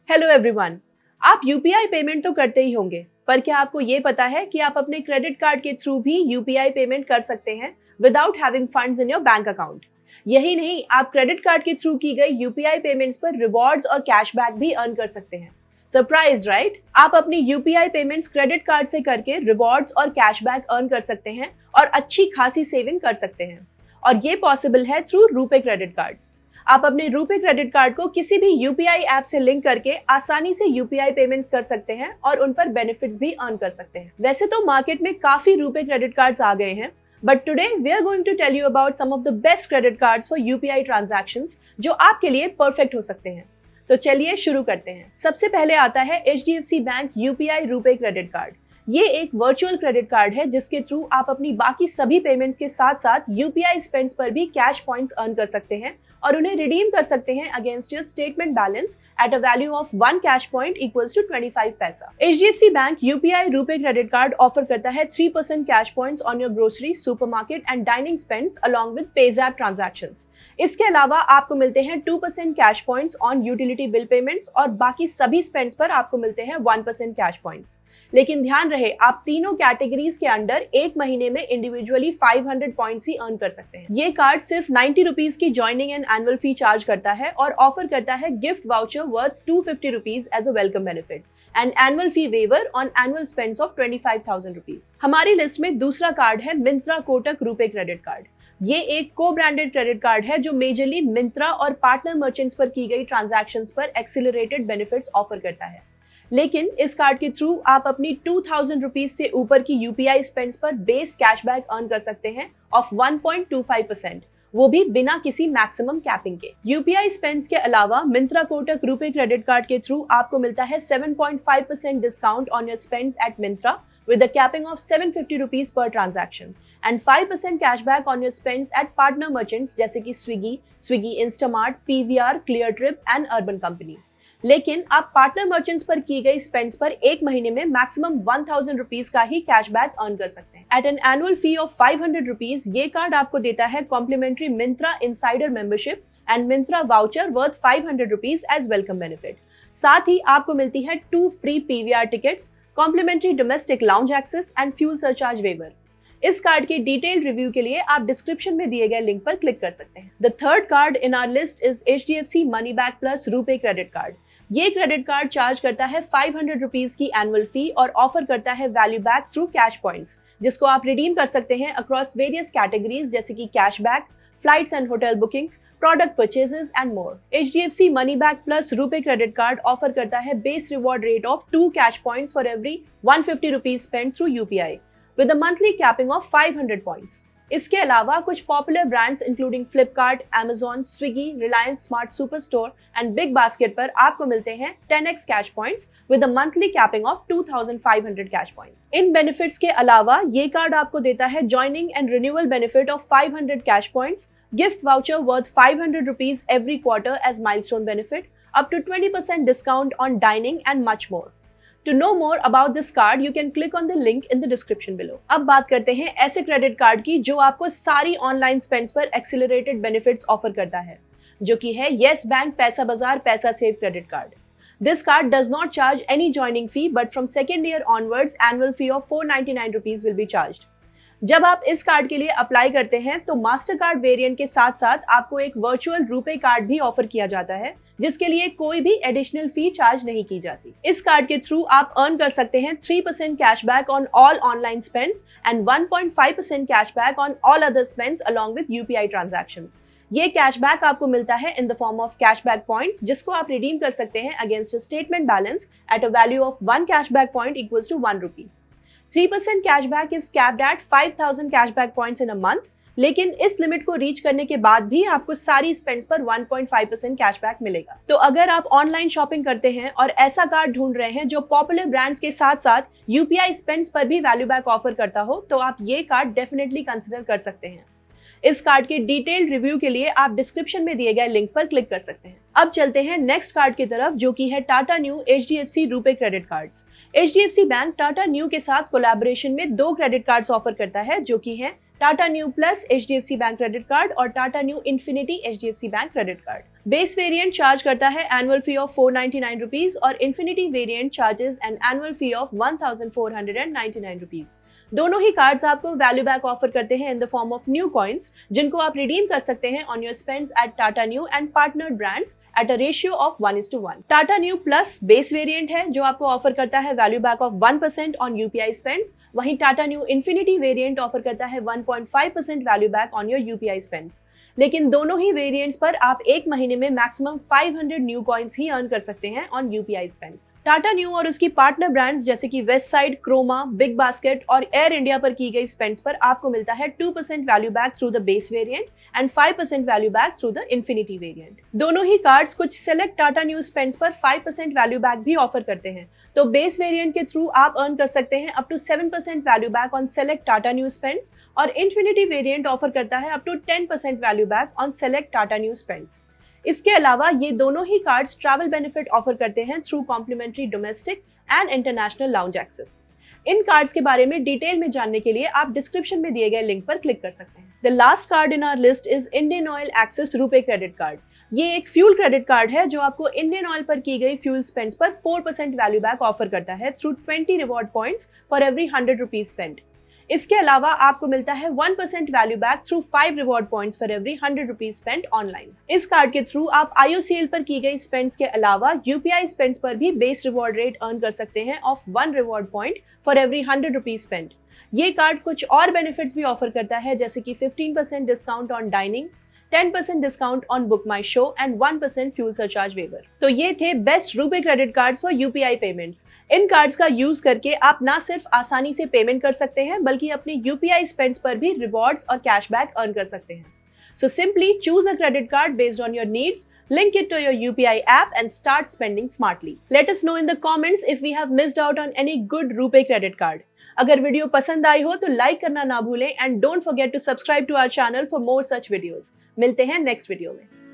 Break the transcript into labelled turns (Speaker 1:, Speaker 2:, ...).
Speaker 1: Hello everyone. आप UPI payment तो करते ही होंगे, पर क्या आपको ये पता है कि आप अपने क्रेडिट कार्ड के थ्रू भी यूपीआई पेमेंट कर सकते हैं without having funds in your bank account. यही नहीं, आप क्रेडिट कार्ड के थ्रू की गई यूपीआई पेमेंट्स पर रिवॉर्ड्स और कैशबैक भी अर्न कर सकते हैं। Surprise right? आप अपनी यूपीआई पेमेंट्स क्रेडिट कार्ड से करके रिवॉर्ड्स और कैशबैक अर्न कर सकते हैं और अच्छी खासी सेविंग कर सकते हैं। और ये पॉसिबल है थ्रू रूपे क्रेडिट कार्ड्स। आप अपने रूपे क्रेडिट कार्ड को किसी भी यूपीआई ऐप से लिंक करके आसानी से यूपीआई पेमेंट्स कर सकते हैं और उन पर बेनिफिट्स भी अर्न कर सकते हैं। वैसे तो मार्केट में काफी रूपे क्रेडिट कार्ड्स आ गए हैं, but today we are going to tell you about some of the best credit cards for UPI transactions जो आपके लिए परफेक्ट हो सकते हैं। तो चलिए शुरू करते हैं। सबसे पहले आता है HDFC bank UPI RuPay credit card. ये एक वर्चुअल क्रेडिट कार्ड है जिसके थ्रू आप अपनी बाकी सभी पेमेंट्स के साथ साथ यूपीआई स्पेंड्स पर भी कैश पॉइंट्स अर्न कर सकते हैं और उन्हें रिडीम कर सकते हैं against your statement balance at a value of 1 cash point equals to 25 paisa. HDFC bank UPI RuPay credit card offer करता है 3% cash points on your grocery, supermarket and dining spends along with PayZapp transactions. इसके अलावा आपको मिलते हैं 2% cash points on utility bill payments और बाकी सभी स्पेंड्स पर आपको मिलते हैं 1% कैश पॉइंट्स। लेकिन ध्यान रहे, आप तीनों कैटेगरीज के अंडर एक महीने में इंडिविजुअली 500 पॉइंट्स ही अर्न कर सकते हैं। ये कार्ड सिर्फ 90 रुपीज की joining and annual fee charge करता है और ऑफर करता है gift voucher worth 250 rupees as a welcome benefit and annual fee waiver on annual spends of 25,000 rupees. हमारी लिस्ट में दूसरा कार्ड है Myntra Kotak RuPay credit card. ये एक को ब्रांडेड क्रेडिट कार्ड है जो मेजरली मिंत्रा और पार्टनर मर्चेंट्स पर की गई ट्रांजैक्शंस पर एक्सीलरेटेड बेनिफिट्स ऑफर करता है। लेकिन इस कार्ड के थ्रू आप अपनी 2,000 रुपीज से ऊपर की यूपीआई स्पेंड्स पर बेस कैशबैक अर्न कर सकते हैं ऑफ 1.25%, वो भी बिना किसी मैक्सिमम कैपिंग के। यूपीआई स्पेंड्स के अलावा Myntra Kotak RuPay credit card के थ्रू आपको मिलता है 7.5% discount on your spends at Myntra with a capping of 750 rupees per transaction and 5% cashback on your spends at partner merchants जैसे कि Swiggy, Instamart, PVR, clear trip and urban company. लेकिन आप partner merchants पर की गई स्पेंड्स पर एक महीने में मैक्सिमम 1,000 रुपीज का ही कैशबैक अर्न कर सकते हैं। At an annual fee of 500 rupees ये कार्ड आपको देता है complimentary Myntra insider membership and Myntra voucher worth 500 rupees as welcome benefit. साथ ही आपको मिलती है 2 free PVR tickets, complimentary domestic lounge access and fuel surcharge waiver. इस कार्ड के डिटेल्ड रिव्यू के लिए आप डिस्क्रिप्शन में दिए गए लिंक पर क्लिक कर सकते हैं। The third card in our list is HDFC MoneyBack plus RuPay credit card. ये क्रेडिट कार्ड चार्ज करता है 500 रुपीज की एनुअल फी और ऑफर करता है value back through cash points, जिसको आप रिडीम कर सकते हैं अक्रॉस वेरियस कैटेगरीज जैसे कि cashback, flights and hotel bookings, product purchases and more. HDFC MoneyBack plus RuPay credit card offer करता है base reward rate of 2 cash points for every 150 rupees spend through UPI with a monthly capping of 500 points. इसके अलावा कुछ popular brands including Flipkart, Amazon, Swiggy, Reliance smart superstore and big basket पर आपको मिलते हैं 10x cash points with a monthly capping of 2,500 cash points. इन benefits के अलावा ये कार्ड आपको देता है joining and renewal benefit of 500 cash points, gift voucher worth 500 rupees every quarter as milestone benefit, up to 20% discount on dining and much more. To know more about this card, you can click on the link in the description below. अब बात करते हैं ऐसे credit card की जो आपको सारी online spends पर एक्सीलरेटेड बेनिफिट्स ऑफर करता है, जो कि है Yes Bank Paisabazaar PaisaSave credit card. This card does not charge any joining fee, but from second year onwards, annual fee of 499 rupees will be charged. जब आप इस कार्ड के लिए अप्लाई करते हैं तो मास्टर कार्ड वेरिएंट के साथ साथ आपको एक वर्चुअल रूपे कार्ड भी ऑफर किया जाता है, जिसके लिए कोई भी एडिशनल फी चार्ज नहीं की जाती। इस कार्ड के थ्रू आप अर्न कर सकते हैं 3% cashback on all online spends and 1.5% cashback on all other spends along with UPI transactions. ये कैशबैक आपको मिलता है in the form of cashback points, जिसको आप रिडीम कर सकते हैं against a statement balance at a value of 1 cashback point equals to 1 rupee. 3% cashback is capped at 5,000 cashback points in a month, लेकिन इस लिमिट को रीच करने के बाद भी आपको सारी स्पेंड्स पर 1.5% कैशबैक मिलेगा। तो अगर आप ऑनलाइन शॉपिंग करते हैं और ऐसा कार्ड ढूंढ रहे हैं जो पॉपुलर ब्रांड्स के साथ साथ यूपीआई स्पेंड्स पर भी वैल्यू बैक ऑफर करता हो, तो आप ये कार्ड डेफिनेटली कंसिडर कर सकते हैं। इस कार्ड के डिटेल्ड रिव्यू के लिए आप डिस्क्रिप्शन में दिए गए लिंक पर क्लिक कर सकते हैं। अब चलते हैं नेक्स्ट कार्ड की तरफ, जो कि है Tata Neu HDFC RuPay credit cards. HDFC bank Tata Neu के साथ कोलैबोरेशन में 2 क्रेडिट कार्ड्स ऑफर करता है, जो कि है Tata Neu plus HDFC bank credit card और Tata Neu Infinity HDFC bank credit card. Base variant charge करता है एनुअल फी ऑफ 499 रुपीज और infinity variant charges an annual fee of 1499 rupees. दोनों ही कार्ड्स आपको वैल्यू बैक ऑफर करते हैं in the form of Neu coins, जिनको आप रिडीम कर सकते हैं on your spends at Tata Neu and partnered brands at a ratio of 1:1। Tata Neu plus base variant है जो आपको ऑफर करता है value back of 1% on UPI spends. वहीं Tata Neu Infinity variant offer करता है 1.5% value back on your UPI spends. लेकिन दोनों ही वेरिएंट्स पर आप एक महीने में मैक्सिमम 500 न्यू कॉइन्स ही अर्न कर सकते हैं on UPI spends. Tata Neu और उसकी पार्टनर ब्रांड्स जैसे कि Westside, Croma, big basket और एयर इंडिया पर की गई स्पेंड्स पर आपको मिलता है 2% value back through the base variant and 5% value back through the infinity variant. दोनों ही कार्ड्स कुछ सेलेक्ट टाटा न्यू स्पेंड्स पर 5% वैल्यू बैक भी ऑफर करते हैं, तो बेस वेरिएंट के थ्रू आप अर्न कर सकते हैं up to 7% value back on select Tata Neu spends और इन्फिनिटी वेरिएंट ऑफर करता है up to 10% value back on select Tata Neu spends. इसके अलावा ये दोनों ही कार्ड्स ट्रैवल बेनिफिट ऑफर करते हैं through complimentary domestic and international lounge access. इन कार्ड्स के बारे में डिटेल में जानने के लिए आप डिस्क्रिप्शन में दिए गए लिंक पर क्लिक कर सकते हैं। The last card in our list is Indian Oil access RuPay credit card. ये एक फ्यूल क्रेडिट कार्ड है जो आपको इंडियन ऑयल पर की गई फ्यूल स्पेंड्स पर 4% वैल्यू बैक ऑफर करता है through 20 reward points for every 100 rupees spend. इसके अलावा आपको मिलता है 1% value back through 5 reward points for every 100 rupees spend online. इस कार्ड के थ्रू आप IOCL पर की गई स्पेंड्स के अलावा यूपीआई स्पेंड्स पर भी बेस रिवॉर्ड रेट अर्न कर सकते हैं of 1 reward point for every 100 rupees spend. ये कार्ड कुछ और बेनिफिट्स भी ऑफर करता है जैसे कि 15% discount on dining, 10% discount on book my show and 1% fuel surcharge waiver. तो ये थे best RuPay credit cards for UPI payments. इन कार्ड्स का यूज करके आप ना सिर्फ आसानी से पेमेंट कर सकते हैं बल्कि अपने यूपीआई स्पेंड्स पर भी रिवॉर्ड्स और कैशबैक अर्न कर सकते हैं। So simply choose a credit card based on your needs, link it to your UPI app and start spending smartly. Let us know in the comments if we have missed out on any good RuPay credit card. अगर video पसंद आई हो तो like करना ना भूलें and don't forget to subscribe to our channel for more such videos. मिलते हैं next video में।